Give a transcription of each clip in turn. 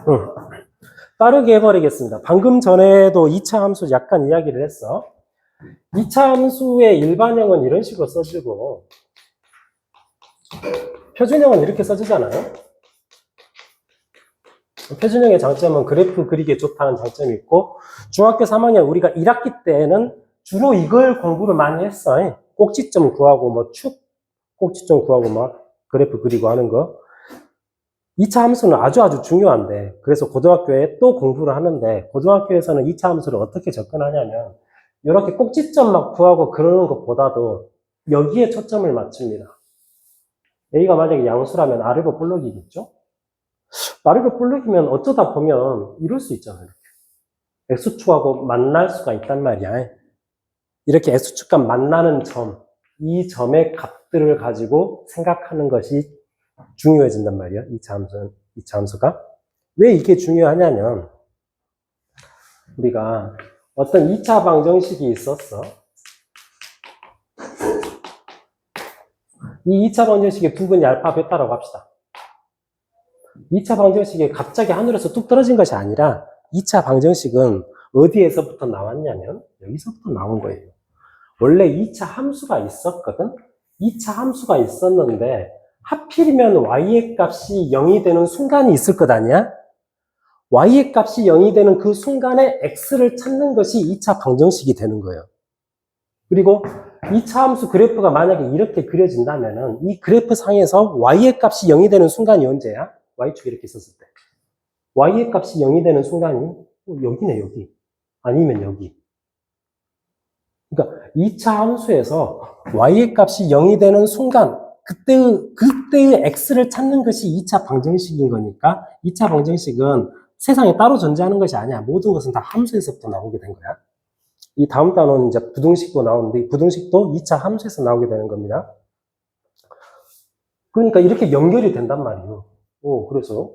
응. 빠르게 해버리겠습니다. 방금 전에도 2차 함수 약간 이야기를 했어. 2차 함수의 일반형은 이런 식으로 써지고, 표준형은 이렇게 써지잖아요. 표준형의 장점은 그래프 그리기에 좋다는 장점이 있고, 중학교 3학년 우리가 1학기 때는 주로 이걸 공부를 많이 했어. 꼭지점 구하고, 뭐, 꼭지점 구하고, 막, 그래프 그리고 하는 거. 2차 함수는 아주 중요한데, 그래서 고등학교에 또 공부를 하는데, 고등학교에서는 2차 함수를 어떻게 접근하냐면, 이렇게 꼭지점 막 구하고 그러는 것보다도 여기에 초점을 맞춥니다. A가 만약에 양수라면 R이고 볼록이겠죠? R이고 볼록이면 어쩌다 보면 이럴 수 있잖아요. X축하고 만날 수가 있단 말이야. 이렇게 X축과 만나는 점, 이 점의 값들을 가지고 생각하는 것이 중요해진단 말이야. 2차 함수가. 왜 이게 중요하냐면, 우리가 어떤 2차 방정식이 있었어. 이 2차 방정식의 부분이 알파, 베타라고 합시다. 2차 방정식이 갑자기 하늘에서 뚝 떨어진 것이 아니라 2차 방정식은 어디에서부터 나왔냐면 여기서부터 나온 거예요. 원래 2차 함수가 있었거든? 2차 함수가 있었는데 하필이면 y의 값이 0이 되는 순간이 있을 것 아니야? y의 값이 0이 되는 그 순간에 x를 찾는 것이 2차 방정식이 되는 거예요. 그리고 2차 함수 그래프가 만약에 이렇게 그려진다면은 이 그래프 상에서 y의 값이 0이 되는 순간이 언제야? y축 이렇게 썼을 때. y의 값이 0이 되는 순간이 여기네, 여기. 아니면 여기. 그러니까 2차 함수에서 y의 값이 0이 되는 순간 그때의 x를 찾는 것이 2차 방정식인 거니까 2차 방정식은 세상에 따로 존재하는 것이 아니야. 모든 것은 다 함수에서부터 나오게 된 거야. 이 다음 단어는 이제 부등식도 나오는데 이 부등식도 2차 함수에서 나오게 되는 겁니다. 그러니까 이렇게 연결이 된단 말이에요. 그래서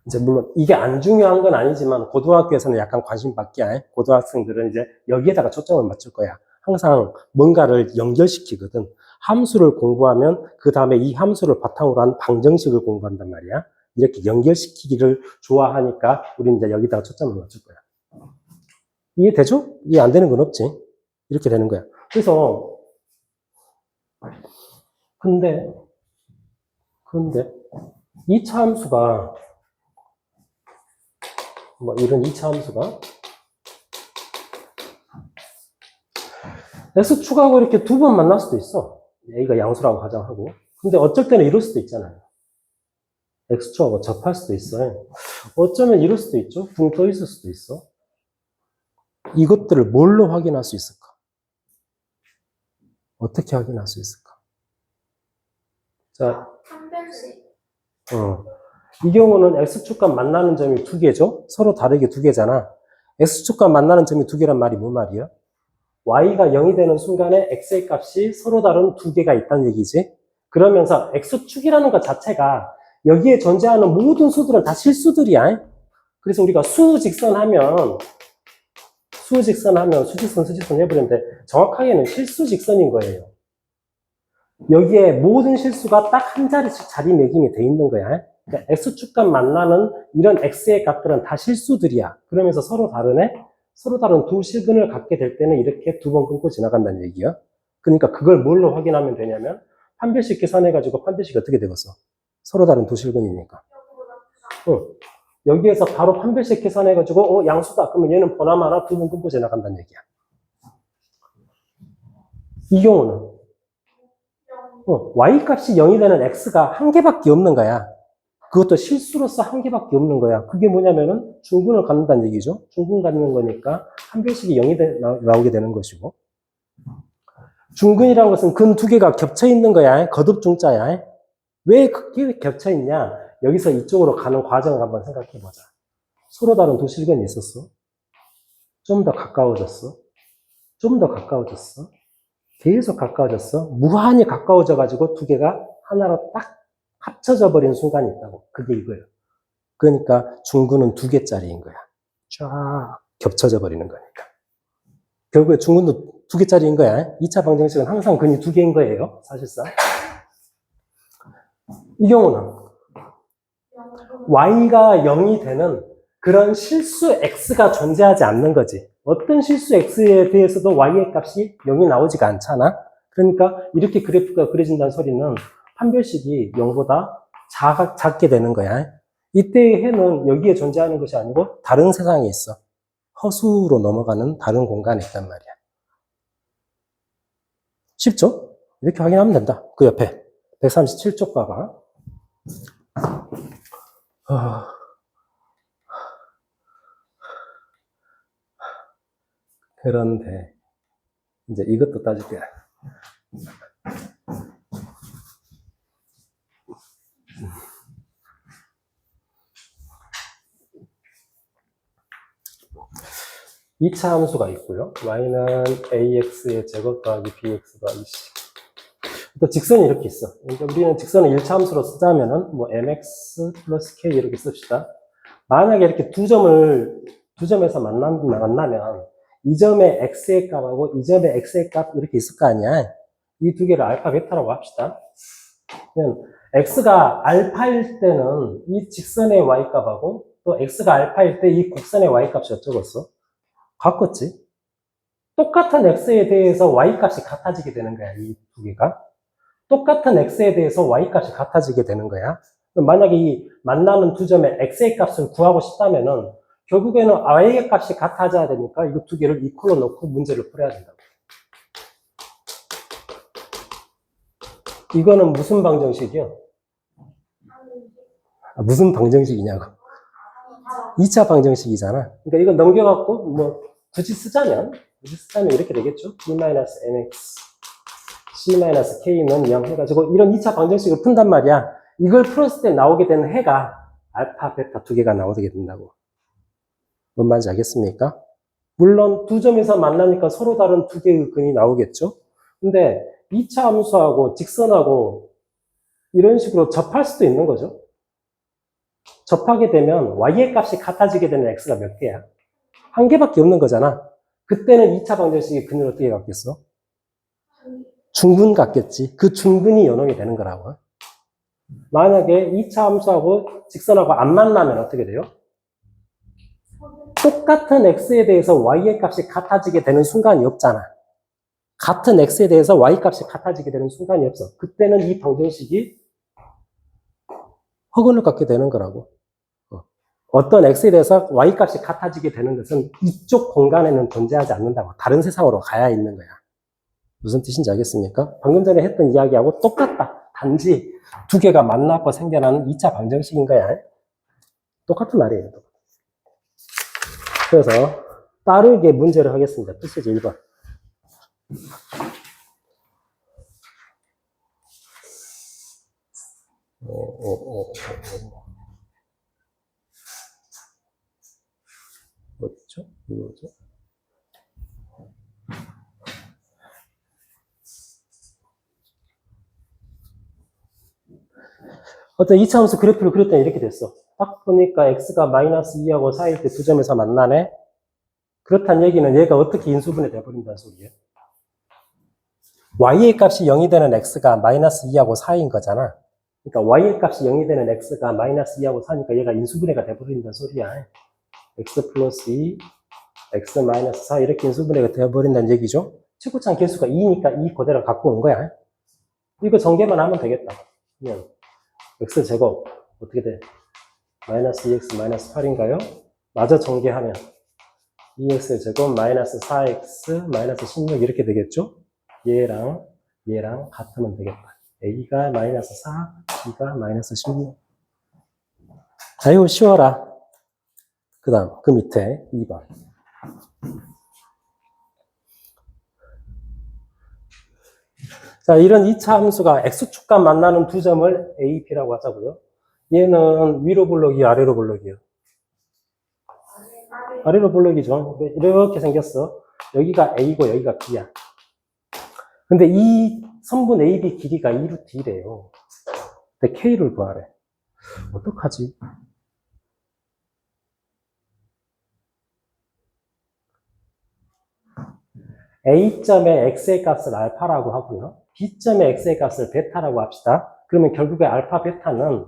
이제 물론 이게 안 중요한 건 아니지만 고등학교에서는 약간 관심 받기야. 고등학생들은 이제 여기에다가 초점을 맞출 거야. 항상 뭔가를 연결시키거든. 함수를 공부하면 그 다음에 이 함수를 바탕으로 한 방정식을 공부한단 말이야. 이렇게 연결시키기를 좋아하니까 우리 이제 여기다가 초점을 맞출 거야. 이해되죠? 이해 안 되는 건 없지. 이렇게 되는 거야. 그래서 그런데 2차 함수가 뭐 이런 2차 함수가 x축하고 이렇게 두 번 만날 수도 있어. a가 양수라고 가정하고. 근데 어쩔 때는 이럴 수도 있잖아요. x축하고 접할 수도 있어요. 어쩌면 이럴 수도 있죠. 붕 떠 있을 수도 있어. 이것들을 뭘로 확인할 수 있을까? 어떻게 확인할 수 있을까? 자, 이 경우는 x축과 만나는 점이 두 개죠? 서로 다르게 두 개잖아. x축과 만나는 점이 두 개란 말이 뭔 말이야? y가 0이 되는 순간에 x의 값이 서로 다른 두 개가 있다는 얘기지. 그러면서 x축이라는 것 자체가 여기에 존재하는 모든 수들은 다 실수들이야. 그래서 우리가 수직선 하면 수직선 해버리는데 정확하게는 실수직선인 거예요. 여기에 모든 실수가 딱 한 자리씩 자리매김이 돼 있는 거야. 그러니까 x축과 만나는 이런 x의 값들은 다 실수들이야. 그러면서 서로 다른 두 실근을 갖게 될 때는 이렇게 두 번 끊고 지나간다는 얘기야. 그러니까 그걸 뭘로 확인하면 되냐면 판별식 계산해가지고 판별식이 어떻게 되겠어? 서로 다른 두 실근이니까. 여기에서 바로 판별식 계산해가지고 양수다. 그러면 얘는 보나마나 두 번 끊고 지나간다는 얘기야. 이 경우는 y값이 0이 되는 x가 한 개밖에 없는 거야. 그것도 실수로서 한 개밖에 없는 거야. 그게 뭐냐면은 중근을 갖는다는 얘기죠. 중근 갖는 거니까 판별식이 0이 나오게 되는 것이고. 중근이라는 것은 근 두 개가 겹쳐 있는 거야. 거듭중자야. 왜 그게 겹쳐 있냐? 여기서 이쪽으로 가는 과정을 한번 생각해 보자. 서로 다른 두 실근이 있었어. 좀 더 가까워졌어. 좀 더 가까워졌어. 계속 가까워졌어. 무한히 가까워져 가지고 두 개가 하나로 딱 합쳐져 버린 순간이 있다고. 그게 이거예요. 그러니까 중근은 두 개짜리인 거야. 쫙 겹쳐져 버리는 거니까. 결국에 중근도 두 개짜리인 거야. 2차 방정식은 항상 근이 두 개인 거예요. 사실상. 이 경우는 y가 0이 되는 그런 실수 x가 존재하지 않는 거지. 어떤 실수 x에 대해서도 y의 값이 0이 나오지가 않잖아. 그러니까 이렇게 그래프가 그려진다는 소리는 판별식이 0보다 작게 되는 거야. 이때의 해는 여기에 존재하는 것이 아니고 다른 세상에 있어. 허수로 넘어가는 다른 공간에 있단 말이야. 쉽죠? 이렇게 확인하면 된다. 그 옆에 137쪽 봐봐. 그런데 이제 이것도 따질게. 이차 함수가 있고요. y는 ax의 제곱 더하기 bx 더하기 c. 또 직선이 이렇게 있어. 그러니까 우리는 직선을 1차 함수로 쓰자면은 뭐 mx 플러스 k 이렇게 씁시다. 만약에 이렇게 두 점에서 만나면 이 점의 x의 값하고 이 점의 x의 값 이렇게 있을 거 아니야. 이 두 개를 알파 베타라고 합시다. 그러면 x가 알파일 때는 이 직선의 y 값하고 또 x가 알파일 때 이 곡선의 y 값이 어쩌겠어? 같겠지? 똑같은 x에 대해서 y 값이 같아지게 되는 거야, 이 두 개가. 똑같은 x에 대해서 y 값이 같아지게 되는 거야. 만약에 이 만나는 두 점의 x의 값을 구하고 싶다면은 결국에는 y의 값이 같아져야 되니까 이거 두 개를 이퀄로 놓고 문제를 풀어야 된다고. 이거는 무슨 방정식이요? 무슨 방정식이냐고. 2차 방정식이잖아. 그러니까 이거 넘겨갖고 뭐 굳이 쓰자면 이렇게 되겠죠. b-mx c-k는 0 해가지고 이런 2차 방정식을 푼단 말이야. 이걸 풀었을 때 나오게 되는 해가 알파, 베타 두 개가 나오게 된다고. 뭔 말인지 알겠습니까? 물론 두 점에서 만나니까 서로 다른 두 개의 근이 나오겠죠. 근데 2차 함수하고 직선하고 이런 식으로 접할 수도 있는 거죠. 접하게 되면 y의 값이 같아지게 되는 x가 몇 개야? 한 개밖에 없는 거잖아. 그때는 2차 방정식의 근을 어떻게 갖겠어? 중근 같겠지. 그 중근이 연용이 되는 거라고. 만약에 2차 함수하고 직선하고 안 만나면 어떻게 돼요? 똑같은 x에 대해서 y의 값이 같아지게 되는 순간이 없잖아. 같은 x에 대해서 y 값이 같아지게 되는 순간이 없어. 그때는 이 방정식이 허근을 갖게 되는 거라고. 어떤 x에 대해서 y 값이 같아지게 되는 것은 이쪽 공간에는 존재하지 않는다고. 다른 세상으로 가야 있는 거야. 무슨 뜻인지 알겠습니까? 방금 전에 했던 이야기하고 똑같다. 단지 두 개가 만나고 생겨나는 2차 방정식인 거야. 똑같은 말이에요. 그래서 빠르게 문제를 하겠습니다. 패시지 1번. 뭐죠? 이거죠? 어떤 2차 함수 그래프를 그렸더니 이렇게 됐어. 딱 보니까 x가 마이너스 2하고 4일 때 두 점에서 만나네. 그렇다는 얘기는 얘가 어떻게 인수분해 돼버린다는 소리예요. y의 값이 0이 되는 x가 마이너스 2하고 4인 거잖아. 그러니까 y의 값이 0이 되는 x가 마이너스 2하고 4니까 얘가 인수분해가 돼버린다는 소리야. x 플러스 2, x 마이너스 4 이렇게 인수분해가 돼버린다는 얘기죠. 최고차항 개수가 2니까 2 그대로 갖고 온 거야. 이거 전개만 하면 되겠다. 그냥 x 제곱 어떻게 돼? 마이너스 2x 마이너스 8인가요? 마저 전개하면 2x 제곱 마이너스 4x 마이너스 16 이렇게 되겠죠? 얘랑 같으면 되겠다. a가 마이너스 4, b가 마이너스 16. 아이고 쉬워라. 그 다음 그 밑에 2번. 자, 이런 2차 함수가 x축과 만나는 두 점을 a, b라고 하자고요. 얘는 위로 볼록이요, 아래로 볼록이요? 아래로 볼록이죠. 이렇게 생겼어. 여기가 a고 여기가 b야. 근데 이 선분 AB 길이가 2루트 1이에요. 근데 K를 구하래. 어떡하지? A점의 X의 값을 알파라고 하고요. B점의 X의 값을 베타라고 합시다. 그러면 결국에 알파, 베타는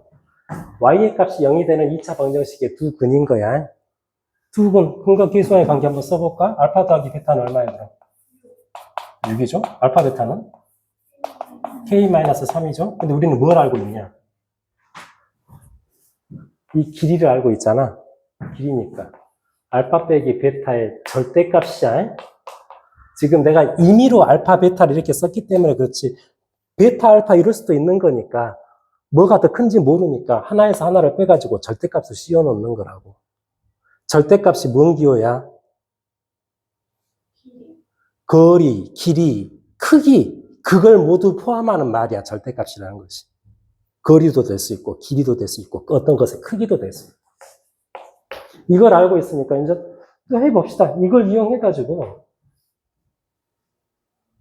y의 값이 0이 되는 2차 방정식의 두 근인 거야. 두 근, 근과 기수와의 관계 한번 써볼까? 알파 더하기 베타는 얼마야, 그럼? 6이죠? 알파 베타는? k-3이죠? 근데 우리는 뭘 알고 있냐? 이 길이를 알고 있잖아. 길이니까. 알파 빼기 베타의 절대값이야. 지금 내가 임의로 알파, 베타를 이렇게 썼기 때문에 그렇지. 베타, 알파 이럴 수도 있는 거니까 뭐가 더 큰지 모르니까 하나에서 하나를 빼가지고 절대값을 씌워놓는 거라고. 절대값이 뭔 기호야? 거리, 길이, 크기 그걸 모두 포함하는 말이야. 절대값이라는 것이. 거리도 될 수 있고 길이도 될 수 있고 어떤 것의 크기도 될 수 있고. 이걸 알고 있으니까 이제 또 해봅시다. 이걸 이용해가지고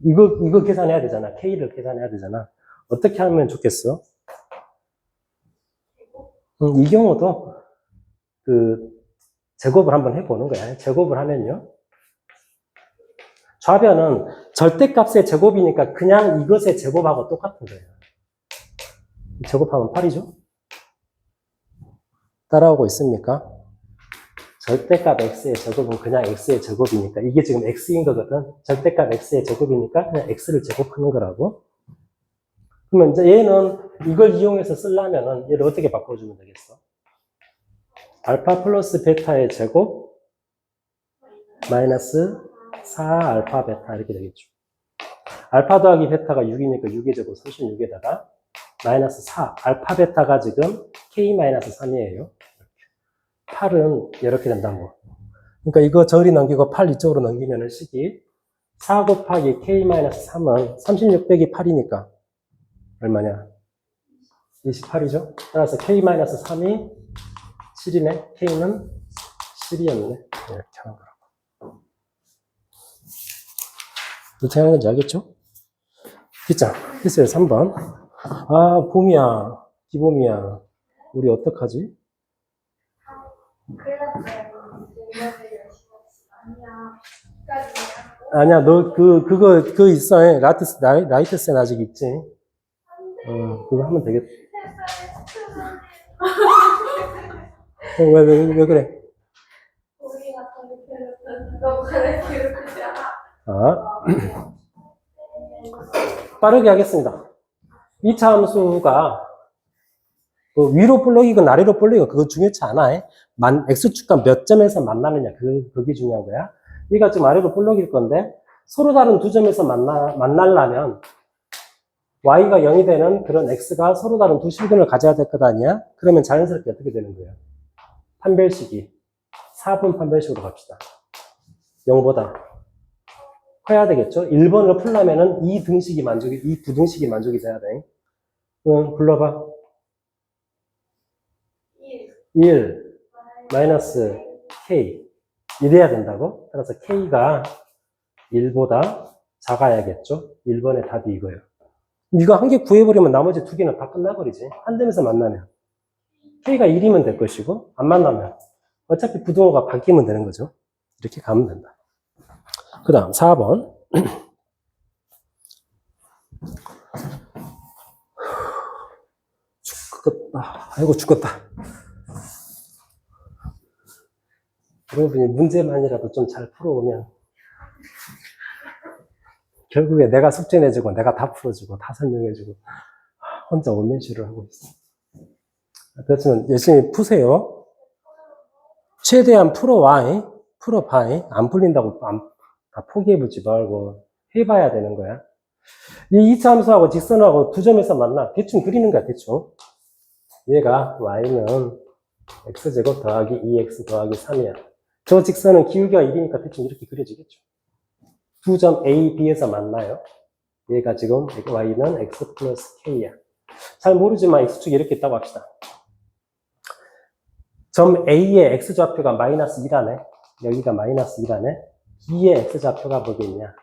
이거 계산해야 되잖아. K를 계산해야 되잖아. 어떻게 하면 좋겠어? 이 경우도 제곱을 한번 해보는 거야. 제곱을 하면요. 좌변은 절대값의 제곱이니까 그냥 이것의 제곱하고 똑같은 거예요. 제곱하면 8이죠? 따라오고 있습니까? 절대값 x의 제곱은 그냥 x의 제곱이니까 이게 지금 x인 거거든. 절대값 x의 제곱이니까 그냥 x를 제곱하는 거라고. 그러면 이제 얘는 이걸 이용해서 쓰려면은 얘를 어떻게 바꿔주면 되겠어? 알파 플러스 베타의 제곱 마이너스 4 알파 베타 이렇게 되겠죠. 알파 더하기 베타가 6이니까 6의 제곱 36에다가 마이너스 4 알파 베타가 지금 k-3이에요. 8은 이렇게 된다고. 그러니까 이거 저리 넘기고 8 이쪽으로 넘기면은 식이 4 곱하기 k-3은 36 빼기 8이니까 얼마냐? 28이죠? 따라서 k-3이 7이네. k는 10이었네. 이렇게 하는 거라고. 어떻게 하는 건지 알겠죠? 뒷장. 됐어요. 3번. 아, 봄이야. 기봄이야. 우리 어떡하지? 아니야, 너, 그거 있어. 라이트센 아직 있지? 그거 하면 되겠다. 왜 그래? 빠르게 하겠습니다. 2차 함수가 위로 볼록이건 아래로 볼록이건 그거 중요치 않아. X축과 몇 점에서 만나느냐 그게 중요한 거야. 얘가 지금 아래로 볼록일 건데 서로 다른 두 점에서 만나려면 Y가 0이 되는 그런 X가 서로 다른 두 실근을 가져야 될 것 아니야? 그러면 자연스럽게 어떻게 되는 거야? 판별식이 4분 판별식으로 갑시다. 0보다 커야 되겠죠? 1번으로 풀려면은 이 부등식이 만족이 돼야 돼. 그럼 불러봐. 1 마이너스 K 이래야 된다고? 따라서 K가 1보다 작아야겠죠? 1번의 답이 이거예요. 이거 한 개 구해버리면 나머지 두 개는 다 끝나버리지. 한 점에서 만나면 K가 1이면 될 것이고 안 만나면 어차피 부등호가 바뀌면 되는 거죠. 이렇게 가면 된다. 그 다음 4번 죽겠다. 아이고 죽겠다. 여러분이 문제만이라도 좀 잘 풀어오면 결국에 내가 숙제 내주고 내가 다 풀어주고 다 설명해주고 혼자 원맨쇼를 하고 있어. 그렇지만 열심히 푸세요. 최대한 풀어와. 풀어봐. 안 풀린다고 다 포기해보지 말고 해봐야 되는 거야. 이 2차 함수하고 직선하고 두 점에서 만나. 대충 그리는 거야. 대충. 얘가 y는 x제곱 더하기 2x 더하기 3이야. 저 직선은 기울기가 1이니까 대충 이렇게 그려지겠죠. 두 점 A, B에서 만나요. 얘가 지금 y는 x 플러스 k야. 잘 모르지만 x축이 이렇게 있다고 합시다. 점 A의 x좌표가 마이너스 1하네. 여기가 마이너스 1하네. B의 x좌표가 뭐겠냐.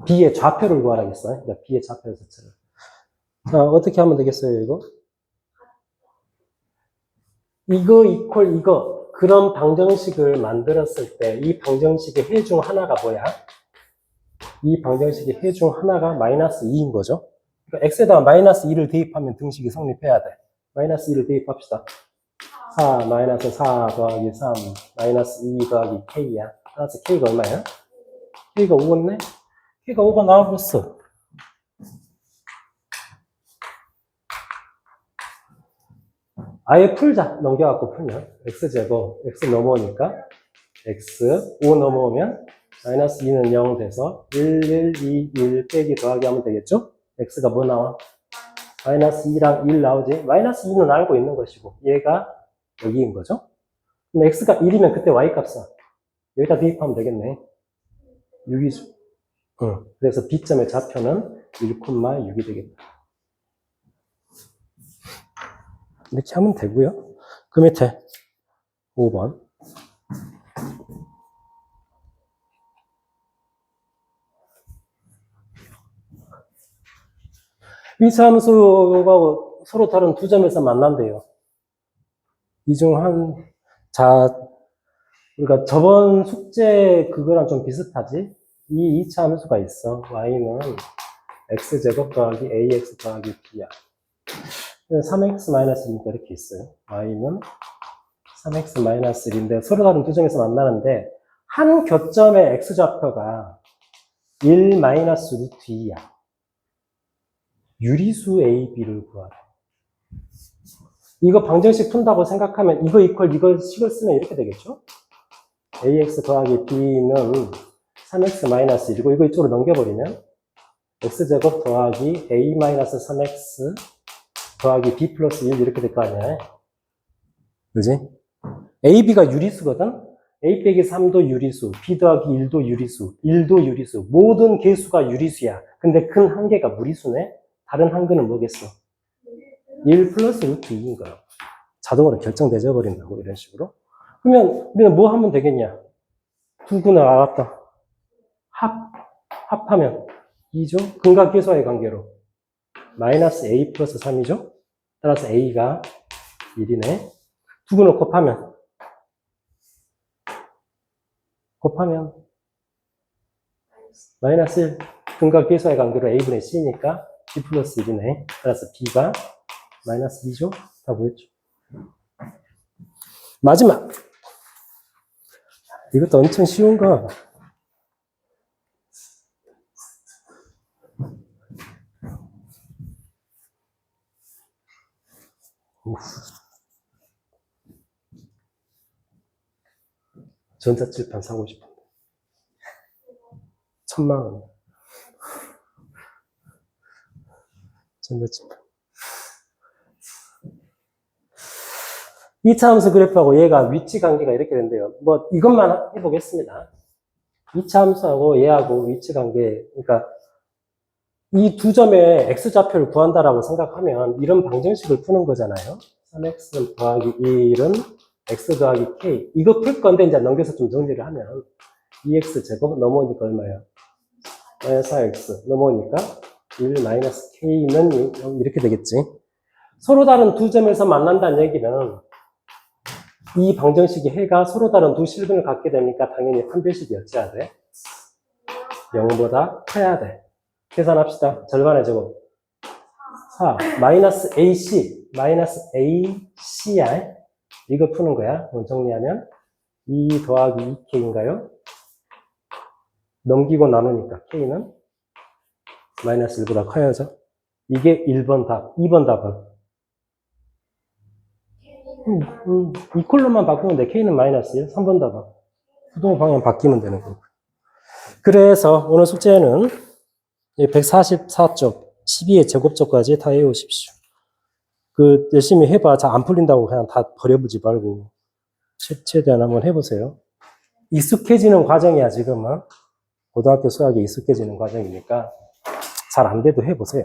B의 좌표를 구하라겠어요. 그러니까 B의 좌표 자체를. 자, 어떻게 하면 되겠어요, 이거? 이거 이퀄 이거. 그런 방정식을 만들었을 때 이 방정식의 해 중 하나가 뭐야? 이 방정식의 해 중 하나가 마이너스 2인 거죠. 그러니까 x에다가 마이너스 2를 대입하면 등식이 성립해야 돼. 마이너스 2를 대입합시다. 4 마이너스 4 더하기 3 마이너스 2 더하기 K야. 따라서 K가 얼마야? K가 5였네? K가 5가 나와버렸어. 아예 풀자. 넘겨갖고 풀면. X제곱, X 넘어오니까 X 5 넘어오면 마이너스 2는 0 돼서 1, 1, 2, 1 빼기 더하기 하면 되겠죠? X가 뭐 나와? 마이너스 2랑 1 나오지? 마이너스 2는 알고 있는 것이고 얘가 여기인 거죠? 그럼 X가 1이면 그때 Y 값은 여기다 대입하면 되겠네. 6이죠. 그래서 B점의 좌표는 1,6이 되겠다. 이렇게 하면 되고요. 그 밑에 5번. 이차함수가 서로 다른 두 점에서 만난대요. 이 중 그러니까 저번 숙제 그거랑 좀 비슷하지? 이 2차 함수가 있어. y는 x제곱 더하기 ax 더하기 b야. 3x-1이니까 이렇게 있어요. y는 3x-1인데 서로 다른 두 점에서 만나는데 한 교점의 x좌표가 1-루트 2야. 유리수 a, b를 구하래. 이거 방정식 푼다고 생각하면 이거 이퀄 이거 식을 쓰면 이렇게 되겠죠? ax 더하기 b는 3x-1이고 이거 이쪽으로 넘겨버리면 x제곱 더하기 a-3x 더하기 b 플러스 1 이렇게 될 거 아니야. 그지? a, b가 유리수거든? a 빼기 3도 유리수, b 더하기 1도 유리수, 1도 유리수, 모든 개수가 유리수야. 근데 큰 한 개가 무리수네? 다른 한 개는 뭐겠어? 1 플러스 루트 2인 거야. 자동으로 결정되져 버린다고, 이런 식으로. 그러면 우리는 뭐 하면 되겠냐? 두 군을 알았다. 합하면 2죠? 근각계수와의 관계로. 마이너스 a 플러스 3이죠? 따라서 a가 1이네. 두 군을 곱하면 마이너스 1. 근각계수와의 관계로 a분의 c니까 b 플러스 1이네. 따라서 b가 마이너스 2죠? 다 보였죠? 마지막. 이것도 엄청 쉬운 거. 전자칠판 사고 싶은데. 1,000,000원. 전자칠판. 2차 함수 그래프하고 얘가 위치 관계가 이렇게 된대요. 뭐 이것만 해보겠습니다. 2차 함수하고 얘하고 위치 관계, 그러니까 이 두 점의 x좌표를 구한다라고 생각하면 이런 방정식을 푸는 거잖아요. 3x 더하기 1은 x 더하기 k. 이거 풀 건데 이제 넘겨서 좀 정리를 하면 2x 제곱 넘어오니까 얼마야? 마이너스 4x 넘어오니까 1 마이너스 k는 이렇게 되겠지. 서로 다른 두 점에서 만난다는 얘기는 이 방정식이 해가 서로 다른 두 실근을 갖게 되니까 당연히 판별식이 어찌해야 돼? 0보다 커야 돼. 계산합시다. 절반의 제곱 4 마이너스 AC 마이너스 ACR 이거 푸는 거야. 정리하면 2 더하기 2K인가요? 넘기고 나누니까 K는 마이너스 1보다 커야죠. 이게 1번 답. 2번 답은 이 콜럼만 바꾸면 돼. K는 마이너스 1. 3번 답은 부동 방향 바뀌면 되는 거고. 그래서 오늘 숙제는 144쪽 12의 제곱쪽까지 다 외우십시오. 열심히 해봐. 잘 안 풀린다고 그냥 다 버려보지 말고 최대한 한번 해보세요. 익숙해지는 과정이야. 지금은 고등학교 수학이 익숙해지는 과정이니까 잘 안 돼도 해보세요.